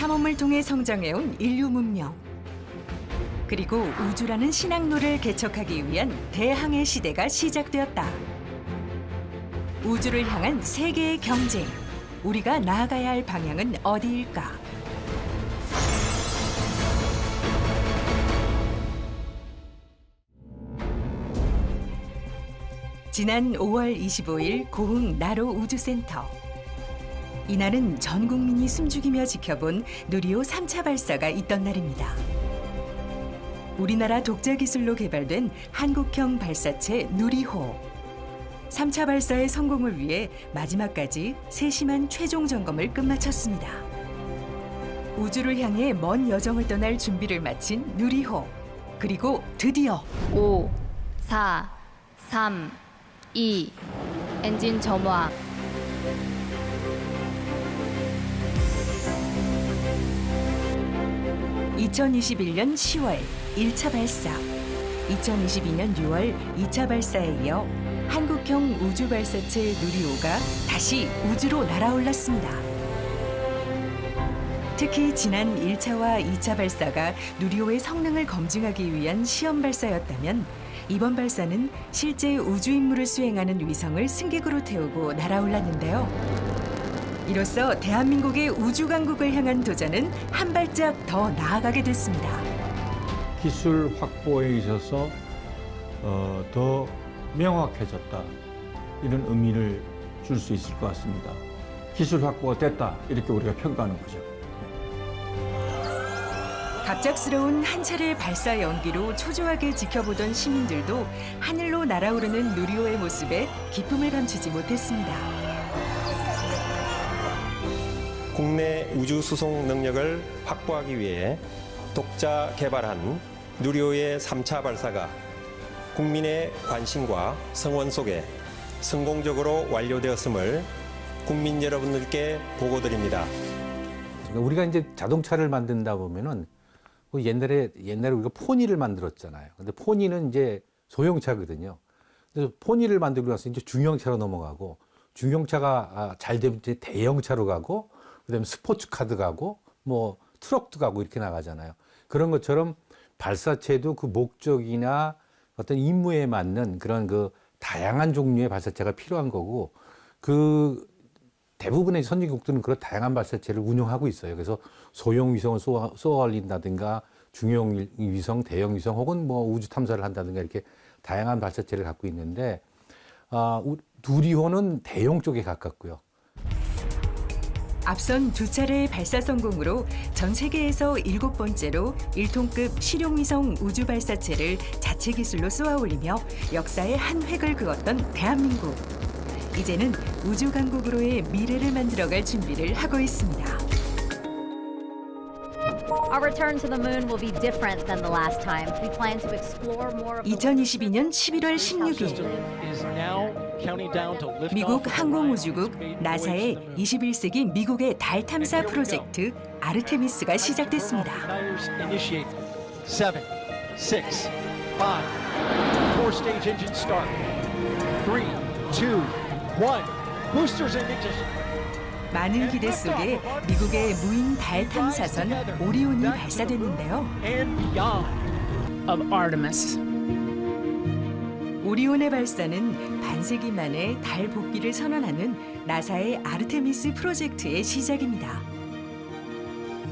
탐험을 통해 성장해온 인류 문명. 그리고 우주라는 신항로를 개척하기 위한 대항해 시대가 시작되었다. 우주를 향한 세계의 경쟁. 우리가 나아가야 할 방향은 어디일까? 지난 5월 25일 고흥 나로 우주센터. 이날은 전 국민이 숨죽이며 지켜본 누리호 3차 발사가 있던 날입니다. 우리나라 독자 기술로 개발된 한국형 발사체 누리호. 3차 발사의 성공을 위해 마지막까지 세심한 최종 점검을 끝마쳤습니다. 우주를 향해 먼 여정을 떠날 준비를 마친 누리호. 그리고 드디어 5, 4, 3, 2, 엔진 점화. (2021년 10월) 1차 발사, 2022년 6월 2차 발사에 이어 한국형 우주 발사체 누리호가 다시 우주로 날아올랐습니다. 특히 지난 1차와 2차 발사가 누리호의 성능을 검증하기 위한 시험 발사였다면 이번 발사는 실제 우주 임무를 수행하는 위성을 승객으로 태우고 날아올랐는데요. 이로써 대한민국의 우주 강국을 향한 도전은 한 발짝 더 나아가게 됐습니다. 기술 확보에 있어서 더 명확해졌다, 이런 의미를 줄 수 있을 것 같습니다. 기술 확보가 됐다, 이렇게 우리가 평가하는 거죠. 갑작스러운 한 차례 발사 연기로 초조하게 지켜보던 시민들도 하늘로 날아오르는 누리호의 모습에 기쁨을 감추지 못했습니다. 국내 우주 수송 능력을 확보하기 위해 독자 개발한 누리호의 3차 발사가 국민의 관심과 성원 속에 성공적으로 완료되었음을 국민 여러분들께 보고드립니다. 우리가 이제 자동차를 만든다 보면은 옛날에 우리가 포니를 만들었잖아요. 근데 포니는 이제 소형차거든요. 그래서 포니를 만들고 나서 이제 중형차로 넘어가고, 중형차가 잘 되면 이제 대형차로 가고, 그다음에 스포츠카도 가고, 뭐 트럭도 가고 이렇게 나가잖아요. 그런 것처럼 발사체도 그 목적이나 어떤 임무에 맞는 그런 그 다양한 종류의 발사체가 필요한 거고, 그 대부분의 선진국들은 그런 다양한 발사체를 운영하고 있어요. 그래서 소형 위성을 쏘아 올린다든가, 중형 위성, 대형 위성, 혹은 뭐 우주 탐사를 한다든가, 이렇게 다양한 발사체를 갖고 있는데, 누리호는 대형 쪽에 가깝고요. 앞선 두 차례의 발사 성공으로 전 세계에서 7번째로 1톤급 실용위성 우주 발사체를 자체 기술로 쏘아올리며 역사의 한 획을 그었던 대한민국. 이제는 우주 강국으로의 미래를 만들어갈 준비를 하고 있습니다. Our return to the moon will be different than the last time. We plan to explore more of the 2022년 11월 16일 미국 항공우주국 나사의 21세기 미국의 달 탐사 프로젝트 아르테미스가 시작됐습니다. 7, 6, 5, 4-stage engine start. 3, 2, 1. Boosters in ignition. 많은 기대 속에 미국의 무인 달 탐사선 오리온이 발사됐는데요. of Artemis. 오리온의 발사는 반세기 만에 달 복귀를 선언하는 나사의 아르테미스 프로젝트의 시작입니다.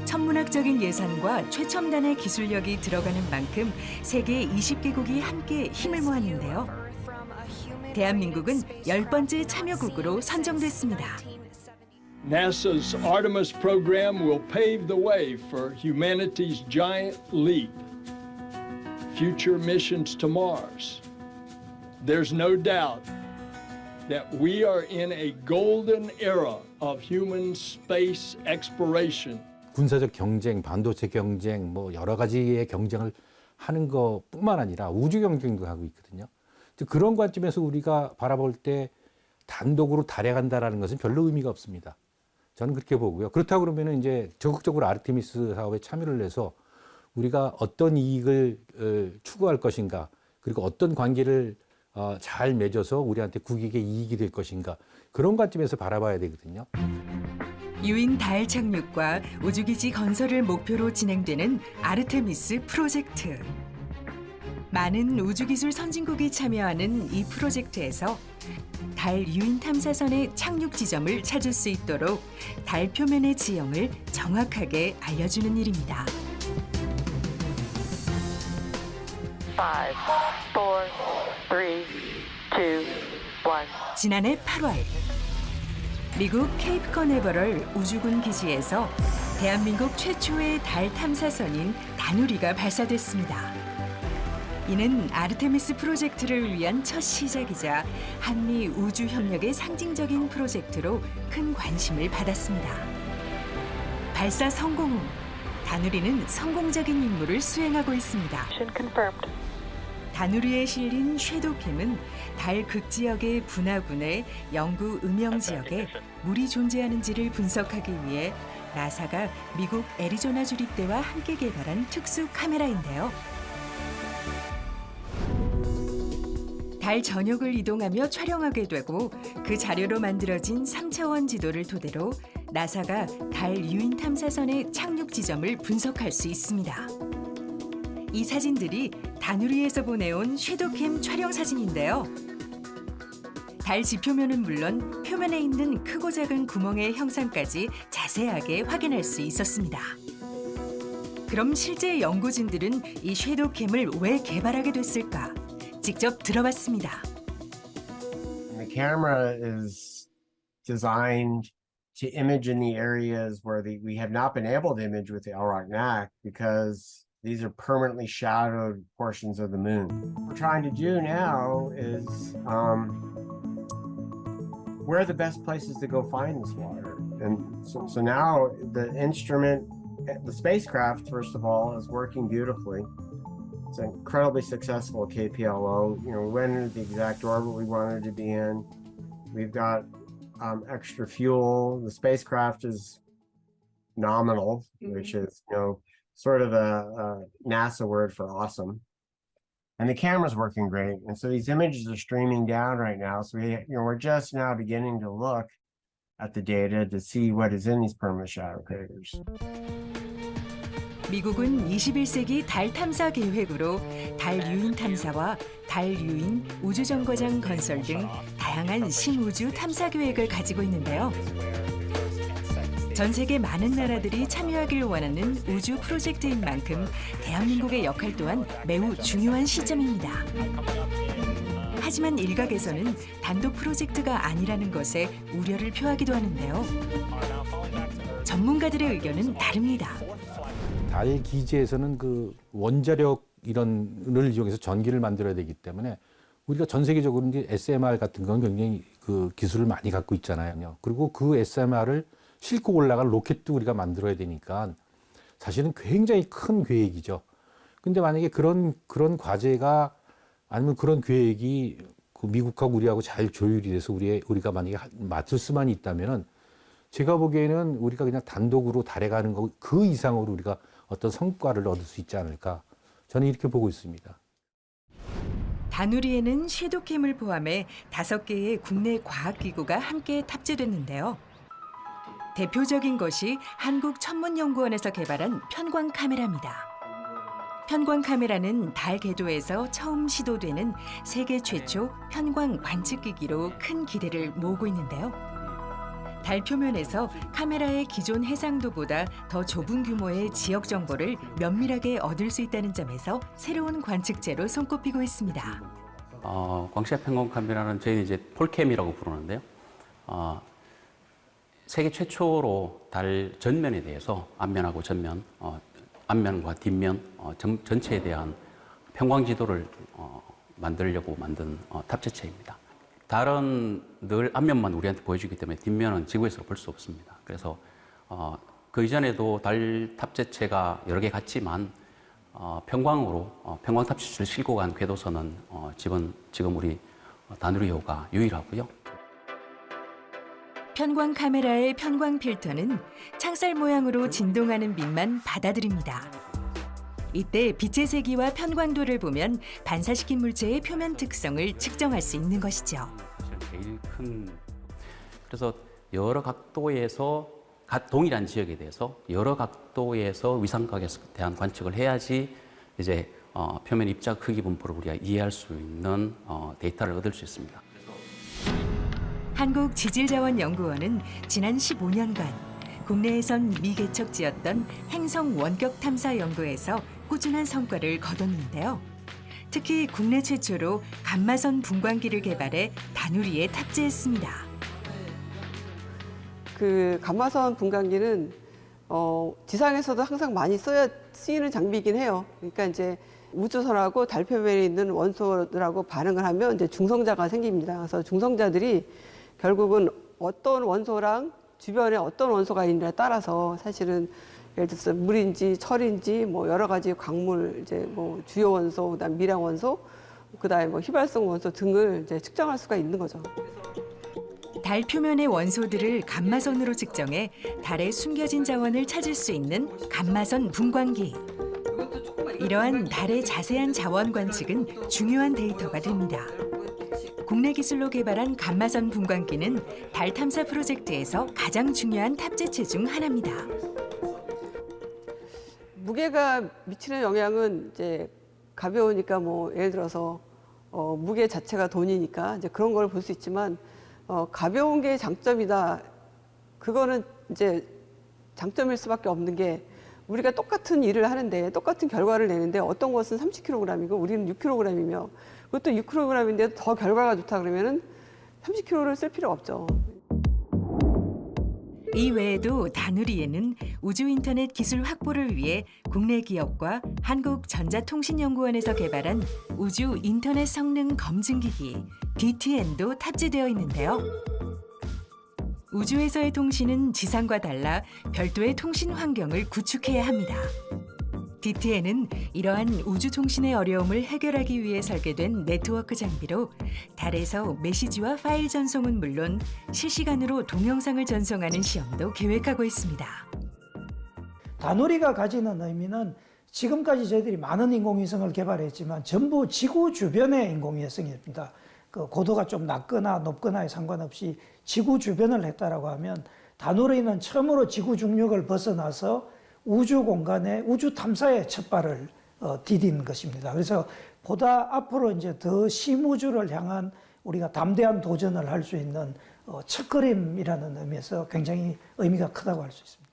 천문학적인 예산과 최첨단의 기술력이 들어가는 만큼 세계 20개국이 함께 힘을 모았는데요. 대한민국은 10번째 참여국으로 선정됐습니다. NASA's Artemis program will pave the way for humanity's giant leap. Future missions to Mars. There's no doubt that we are in a golden era of human space exploration. 군사적 경쟁, 반도체 경쟁, 뭐 여러 가지의 경쟁을 하는 것뿐만 아니라 우주 경쟁도 하고 있거든요. 그런 관점에서 우리가 바라볼 때 단독으로 달에 간다라는 것은 별로 의미가 없습니다. 저는 그렇게 보고요. 그렇다고 그러면 이제 적극적으로 아르테미스 사업에 참여를 해서 우리가 어떤 이익을 추구할 것인가, 그리고 어떤 관계를 잘 맺어서 우리한테 국익에 이익이 될 것인가, 그런 관점에서 바라봐야 되거든요. 유인 달 착륙과 우주기지 건설을 목표로 진행되는 아르테미스 프로젝트. 많은 우주기술 선진국이 참여하는 이 프로젝트에서 달 유인 탐사선의 착륙 지점을 찾을 수 있도록 달 표면의 지형을 정확하게 알려주는 일입니다. 5, 4, 3, 2, 1. 지난해 8월 미국 케이프 커네버럴 우주군 기지에서 대한민국 최초의 달 탐사선인 다누리가 발사됐습니다. 이는 아르테미스 프로젝트를 위한 첫 시작이자 한미 우주 협력의 상징적인 프로젝트로 큰 관심을 받았습니다. 발사 성공 후 다누리는 성공적인 임무를 수행하고 있습니다. 다누리에 실린 섀도우캠은 달 극지역의 분화군의 영구 음영 지역에 물이 존재하는지를 분석하기 위해 나사가 미국 애리조나 주립대와 함께 개발한 특수 카메라인데요. 달 전역을 이동하며 촬영하게 되고 그 자료로 만들어진 3차원 지도를 토대로 나사가 달 유인 탐사선의 착륙 지점을 분석할 수 있습니다. 이 사진들이 다누리에서 보내온 섀도우캠 촬영 사진인데요. 달 지표면은 물론 표면에 있는 크고 작은 구멍의 형상까지 자세하게 확인할 수 있었습니다. 그럼 실제 연구진들은 이 섀도우캠을 왜 개발하게 됐을까? 직접 들어봤습니다. The camera is designed to image in the areas where we have not been able to image with the LROC-NAC because these are permanently shadowed portions of the moon. What we're trying to do now is where are the best places to go find this water? And so now the instrument, the spacecraft, first of all, is working beautifully. It's incredibly successful at KPLO. You know, we went into the exact orbit we wanted to be in. We've got extra fuel. The spacecraft is nominal, which is, you know, sort of a NASA word for awesome. And the camera's working great. And so these images are streaming down right now. So we're just now beginning to look at the data to see what is in these permanent shadow craters. 미국은 21세기 달 탐사 계획으로 달 유인 탐사와 달 유인 우주정거장 건설 등 다양한 신우주 탐사 계획을 가지고 있는데요. 전 세계 많은 나라들이 참여하길 원하는 우주 프로젝트인 만큼 대한민국의 역할 또한 매우 중요한 시점입니다. 하지만 일각에서는 단독 프로젝트가 아니라는 것에 우려를 표하기도 하는데요. 전문가들의 의견은 다릅니다. 달 기지에서는 그 원자력 이런을 이용해서 전기를 만들어야 되기 때문에 우리가 전 세계적으로 이제 SMR 같은 건 굉장히 그 기술을 많이 갖고 있잖아요. 그리고 그 SMR을 싣고 올라갈 로켓도 우리가 만들어야 되니까 사실은 굉장히 큰 계획이죠. 근데 만약에 그런 과제가 아니면 그런 계획이 그 미국하고 우리하고 잘 조율이 돼서 우리가 만약에 맡을 수만 있다면은 제가 보기에는 우리가 그냥 단독으로 달에 가는 거 그 이상으로 우리가 어떤 성과를 얻을 수 있지 않을까 저는 이렇게 보고 있습니다. 다누리에는 섀도우캠을 포함해 5개의 국내 과학기구가 함께 탑재됐는데요. 대표적인 것이 한국천문연구원에서 개발한 편광 카메라입니다. 편광 카메라는 달 궤도에서 처음 시도되는 세계 최초 편광 관측기기로 큰 기대를 모으고 있는데요. 달 표면에서 카메라의 기존 해상도보다 더 좁은 규모의 지역 정보를 면밀하게 얻을 수 있다는 점에서 새로운 관측제로 손꼽히고 있습니다. 광시야 편광 카메라는 저희는 이제 폴캠이라고 부르는데요. 세계 최초로 달 전면에 대해서 앞면하고 전면, 앞면과 뒷면 전체에 대한 편광 지도를 만들려고 만든 탑재체입니다. 달은 늘 앞면만 우리한테 보여주기 때문에 뒷면은 지구에서 볼 수 없습니다. 그래서 그 이전에도 달 탑재체가 여러 개 갔지만 편광으로 편광 탑재체를 싣고 간 궤도선은 지금 우리 다누리호가 유일하고요. 편광 카메라의 편광 필터는 창살 모양으로 진동하는 빛만 받아들입니다. 이때 빛의 세기와 편광도를 보면 반사시킨 물체의 표면 특성을 측정할 수 있는 것이죠. 제일 큰 그래서 여러 각도에서 동일한 지역에 대해서 여러 각도에서 위상각에 대한 관측을 해야지 이제 표면 입자 크기 분포를 우리가 이해할 수 있는 데이터를 얻을 수 있습니다. 한국지질자원연구원은 지난 15년간 국내에선 미개척지였던 행성 원격 탐사 연구에서 꾸준한 성과를 거뒀는데요. 특히 국내 최초로 감마선 분광기를 개발해 다누리에 탑재했습니다. 그 감마선 분광기는 지상에서도 항상 많이 쓰이는 장비이긴 해요. 그러니까 이제 우주선하고 달 표면에 있는 원소들하고 반응을 하면 이제 중성자가 생깁니다. 그래서 중성자들이 결국은 어떤 원소랑 주변에 어떤 원소가 있느냐에 따라서 사실은 예를 들어서 물인지 철인지 뭐 여러 가지 광물 이제 뭐 주요 원소, 그다음 미량 원소, 그다음에 뭐 휘발성 원소 등을 이제 측정할 수가 있는 거죠. 달 표면의 원소들을 감마선으로 측정해 달에 숨겨진 자원을 찾을 수 있는 감마선 분광기. 이러한 달의 자세한 자원 관측은 중요한 데이터가 됩니다. 국내 기술로 개발한 감마선 분광기는 달 탐사 프로젝트에서 가장 중요한 탑재체 중 하나입니다. 무게가 미치는 영향은 이제 가벼우니까 뭐 예를 들어서 무게 자체가 돈이니까 이제 그런 걸 볼 수 있지만 가벼운 게 장점이다. 그거는 이제 장점일 수밖에 없는 게 우리가 똑같은 일을 하는데 똑같은 결과를 내는데 어떤 것은 30kg이고 우리는 6kg이며 그것도 6kg인데 더 결과가 좋다 그러면은 30kg를 쓸 필요 없죠. 이 외에도 다누리에는 우주인터넷 기술 확보를 위해 국내 기업과 한국전자통신연구원에서 개발한 우주 인터넷 성능 검증기기 DTN도 탑재되어 있는데요. 우주에서의 통신은 지상과 달라 별도의 통신 환경을 구축해야 합니다. DTN은 이러한 우주 통신의 어려움을 해결하기 위해 설계된 네트워크 장비로 달에서 메시지와 파일 전송은 물론 실시간으로 동영상을 전송하는 시험도 계획하고 있습니다. 다누리가 가지는 의미는 지금까지 저희들이 많은 인공위성을 개발했지만 전부 지구 주변의 인공위성입니다. 그 고도가 좀 낮거나 높거나에 상관없이 지구 주변을 했다라고 하면 다누리는 처음으로 지구 중력을 벗어나서 우주 공간에 우주 탐사의 첫 발을 디딘 것입니다. 그래서 보다 앞으로 이제 더 심우주를 향한 우리가 담대한 도전을 할 수 있는 첫걸음이라는 의미에서 굉장히 의미가 크다고 할 수 있습니다.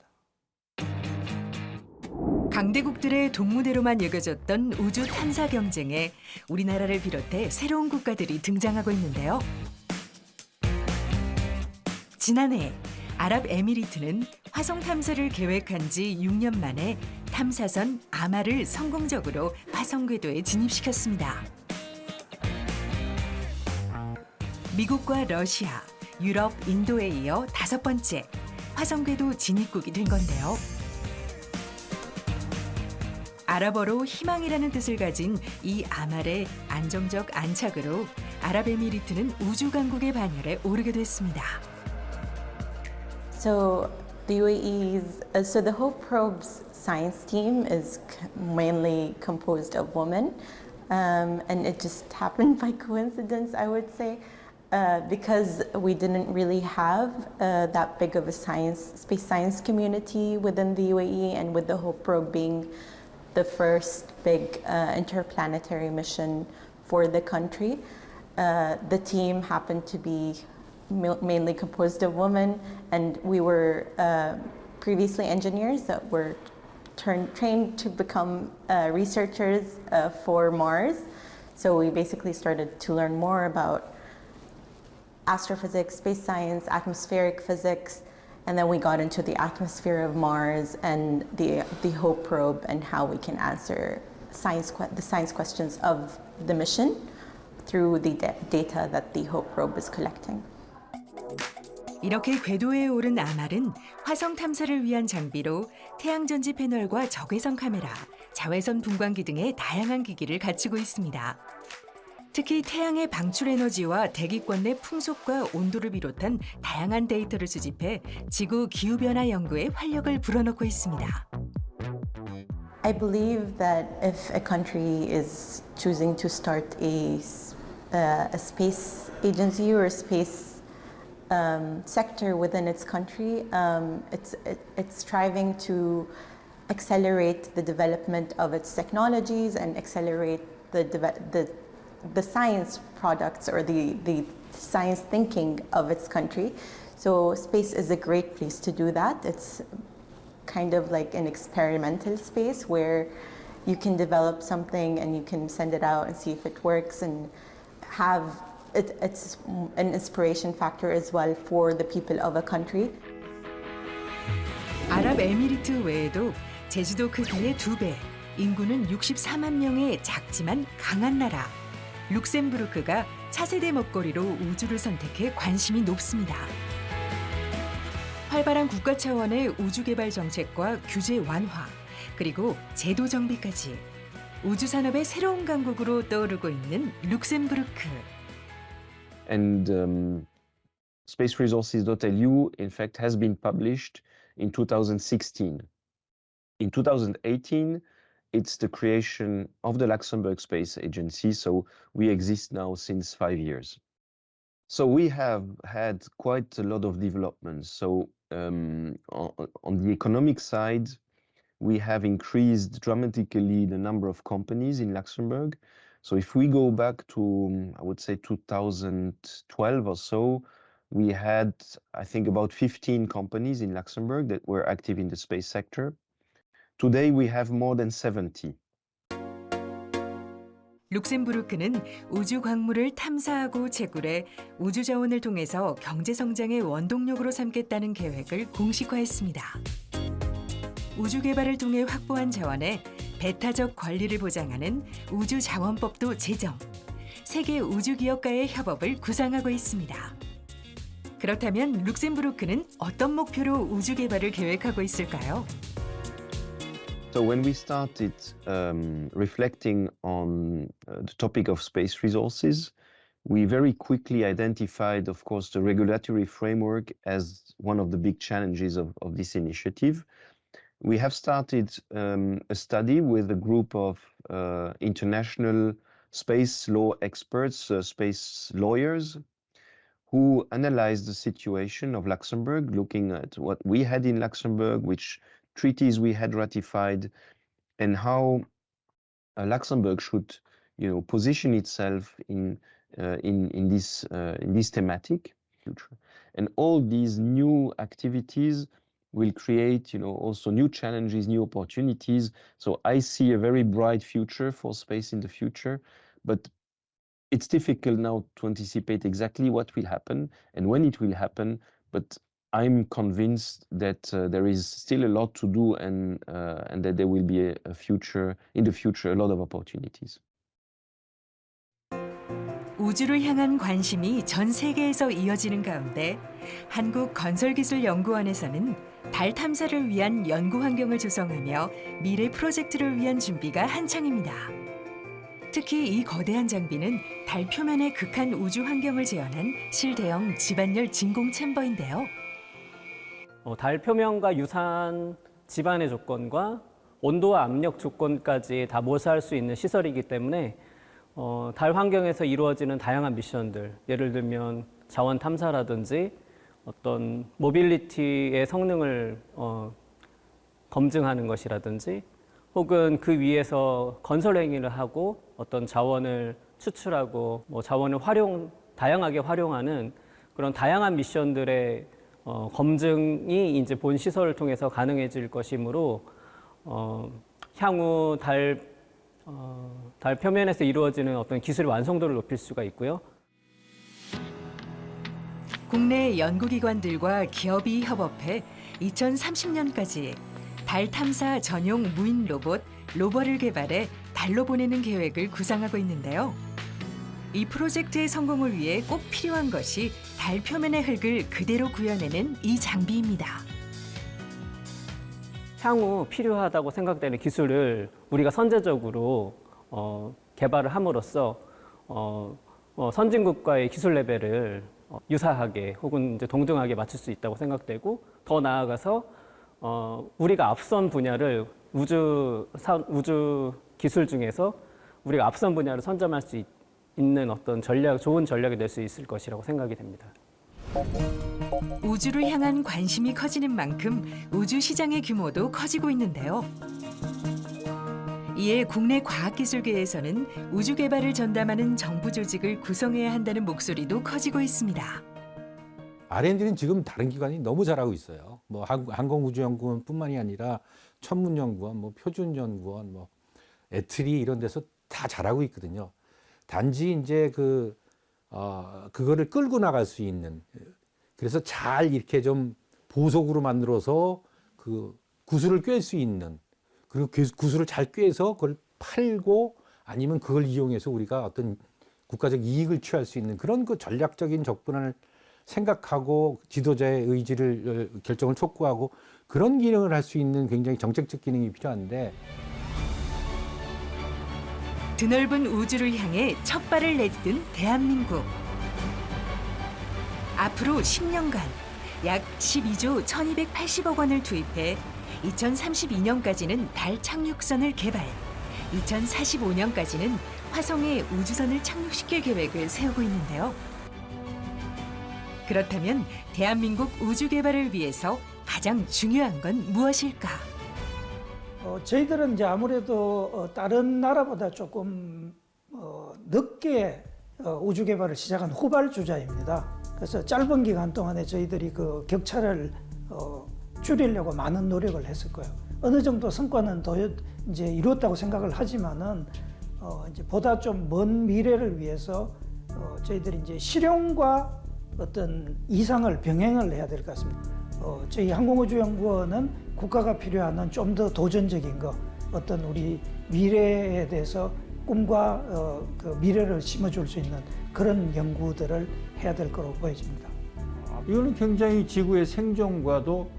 강대국들의 동무대로만 여겨졌던 우주 탐사 경쟁에 우리나라를 비롯해 새로운 국가들이 등장하고 있는데요. 지난해 아랍에미리트는 화성 탐사를 계획한 지 6년 만에 탐사선 아마를 성공적으로 화성 궤도에 진입시켰습니다. 미국과 러시아, 유럽, 인도에 이어 5번째 화성 궤도 진입국이 된 건데요. 아랍어로 희망이라는 뜻을 가진 이 아말의 안정적 안착으로 아랍에미리트는 우주 강국의 반열에 오르게 됐습니다. So the so the Hope Probe's science team is mainly composed of women, and it just happened by coincidence, I would say, because we didn't really have that big of a space science community within the UAE, and with the Hope Probe being the first big interplanetary mission for the country, the team happened to be mainly composed of women, and we were previously engineers that were trained to become researchers for Mars. So we basically started to learn more about astrophysics, space science, atmospheric physics, and then we got into the atmosphere of Mars and the Hope Probe and how we can answer the science questions of the mission through the data that the Hope Probe is collecting. 이렇게 궤도에 오른 아말은 화성 탐사를 위한 장비로 태양전지 패널과 적외선 카메라, 자외선 분광기 등의 다양한 기기를 갖추고 있습니다. 특히 태양의 방출 에너지와 대기권 내 풍속과 온도를 비롯한 다양한 데이터를 수집해 지구 기후변화 연구에 활력을 불어넣고 있습니다. I believe that if a country is choosing to start a space agency or a space sector within its country. It's striving to accelerate the development of its technologies and accelerate the science products or the science thinking of its country. So space is a great place to do that. It's kind of like an experimental space where you can develop something and you can send it out and see if it works and have it's an inspiration factor as well for the people of a country. 아랍에미리트 외에도 제주도 크기의 2배, 인구는 64만 명의 작지만 강한 나라 룩셈부르크가 차세대 먹거리로 우주를 선택해 관심이 높습니다. 활발한 국가 차원의 우주 개발 정책과 규제 완화, 그리고 제도 정비까지 우주 산업의 새로운 강국으로 떠오르고 있는 룩셈부르크. And spaceresources.lu, in fact, has been published in 2016. In 2018, it's the creation of the Luxembourg Space Agency, so we exist now since 5 years. So we have had quite a lot of developments. So on the economic side, we have increased dramatically the number of companies in Luxembourg. So if we go back to, I would say 2012 or so, we had, I think, about 15 companies in Luxembourg that were active in the space sector. Today we have more than 70. 룩셈부르크는 우주 광물을 탐사하고 채굴해 우주 자원을 통해서 경제 성장의 원동력으로 삼겠다는 계획을 공식화했습니다. 우주 개발을 통해 확보한 자원에 배타적 권리를 보장하는 우주자원법도 제정, 세계 우주기업가의 협업을 구상하고 있습니다. 그렇다면 룩셈부르크는 어떤 목표로 우주 개발을 계획하고 있을까요? So when we started reflecting on the topic of space resources, we very quickly identified, of course, the regulatory framework as one of the big challenges of this initiative. We have started a study with a group of international space law experts, space lawyers, who analyzed the situation of Luxembourg, looking at what we had in Luxembourg, which treaties we had ratified, and how Luxembourg should, position itself in this thematic. And all these new activities will create, also new challenges, new opportunities. So I see a very bright future for space in the future, but it's difficult now to anticipate exactly what will happen and when it will happen. But I'm convinced that there is still a lot to do and that there will be a future, in the future, a lot of opportunities. 우주를 향한 관심이 전 세계에서 이어지는 가운데 한국건설기술연구원에서는 달 탐사를 위한 연구 환경을 조성하며 미래 프로젝트를 위한 준비가 한창입니다. 특히 이 거대한 장비는 달 표면의 극한 우주 환경을 재현한 실대형 집안열 진공 챔버인데요. 달 표면과 유사한 집안의 조건과 온도와 압력 조건까지 다 모사할 수 있는 시설이기 때문에 달 환경에서 이루어지는 다양한 미션들, 예를 들면 자원 탐사라든지 어떤 모빌리티의 성능을 검증하는 것이라든지 혹은 그 위에서 건설 행위를 하고 어떤 자원을 추출하고 자원을 다양하게 활용하는 그런 다양한 미션들의 검증이 이제 본 시설을 통해서 가능해질 것이므로 향후 달 표면에서 이루어지는 어떤 기술 완성도를 높일 수가 있고요. 국내 연구기관들과 기업이 협업해 2030년까지 달 탐사 전용 무인 로봇 로버를 개발해 달로 보내는 계획을 구상하고 있는데요. 이 프로젝트의 성공을 위해 꼭 필요한 것이 달 표면의 흙을 그대로 구현해낸 이 장비입니다. 향후 필요하다고 생각되는 기술을 우리가 선제적으로 개발을 함으로써 선진국과의 기술 레벨을 유사하게 혹은 이제 동등하게 맞출 수 있다고 생각되고, 더 나아가서 우리가 앞선 분야를 우주 기술 중에서 우리가 앞선 분야를 선점할 수 있는 어떤 좋은 전략이 될 수 있을 것이라고 생각이 됩니다. 우주를 향한 관심이 커지는 만큼 우주 시장의 규모도 커지고 있는데요. 이에 국내 과학기술계에서는 우주 개발을 전담하는 정부 조직을 구성해야 한다는 목소리도 커지고 있습니다. R&D는 지금 다른 기관이 너무 잘하고 있어요. 뭐 항공우주연구원뿐만이 아니라 천문연구원, 뭐 표준연구원, 뭐 애트리 이런 데서 다 잘하고 있거든요. 단지 이제 그거를 끌고 나갈 수 있는, 그래서 잘 이렇게 좀 보석으로 만들어서 그 구슬을 꿰 수 있는, 그리고 구슬을 잘 꿰서 그걸 팔고 아니면 그걸 이용해서 우리가 어떤 국가적 이익을 취할 수 있는 그런 그 전략적인 접근을 생각하고 지도자의 의지를 결정을 촉구하고 그런 기능을 할 수 있는 굉장히 정책적 기능이 필요한데, 드넓은 우주를 향해 첫 발을 내딛은 대한민국. 앞으로 10년간 약 12조 1280억 원을 투입해 2032년까지는 달 착륙선을 개발, 2045년까지는 화성에 우주선을 착륙시킬 계획을 세우고 있는데요. 그렇다면 대한민국 우주 개발을 위해서 가장 중요한 건 무엇일까? 저희들은 이제 아무래도 다른 나라보다 조금 늦게 우주 개발을 시작한 후발주자입니다. 그래서 짧은 기간 동안에 저희들이 그 격차를 줄이려고 많은 노력을 했을 거예요. 어느 정도 성과는 더 이제 이루었다고 생각을 하지만은 이제 보다 좀 먼 미래를 위해서 저희들이 이제 실용과 어떤 이상을 병행을 해야 될 것 같습니다. 저희 항공우주연구원은 국가가 필요한 좀 더 도전적인 거, 어떤 우리 미래에 대해서 꿈과 그 미래를 심어줄 수 있는 그런 연구들을 해야 될 거로 보여집니다. 이거는 굉장히 지구의 생존과도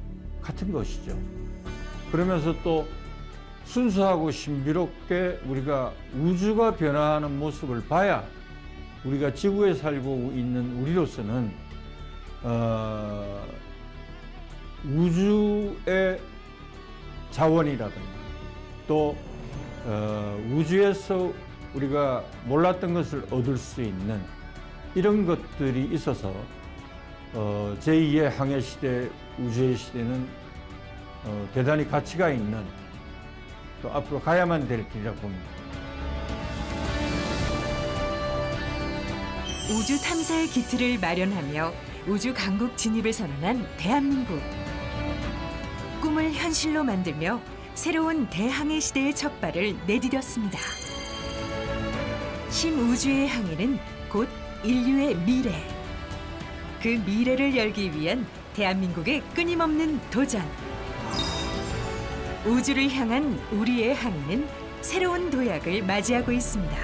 같은 것이죠. 그러면서 또 순수하고 신비롭게 우리가 우주가 변화하는 모습을 봐야 우리가 지구에 살고 있는 우리로서는 우주의 자원이라든가 또 우주에서 우리가 몰랐던 것을 얻을 수 있는 이런 것들이 있어서 제2의 항해시대, 우주의 시대는 대단히 가치가 있는, 또 앞으로 가야만 될 길이라고 봅니다. 우주 탐사의 기틀을 마련하며 우주 강국 진입을 선언한 대한민국. 꿈을 현실로 만들며 새로운 대항해 시대의 첫 발을 내디뎠습니다. 신우주의 항해는 곧 인류의 미래. 그 미래를 열기 위한 대한민국의 끊임없는 도전. 우주를 향한 우리의 항해는 새로운 도약을 맞이하고 있습니다.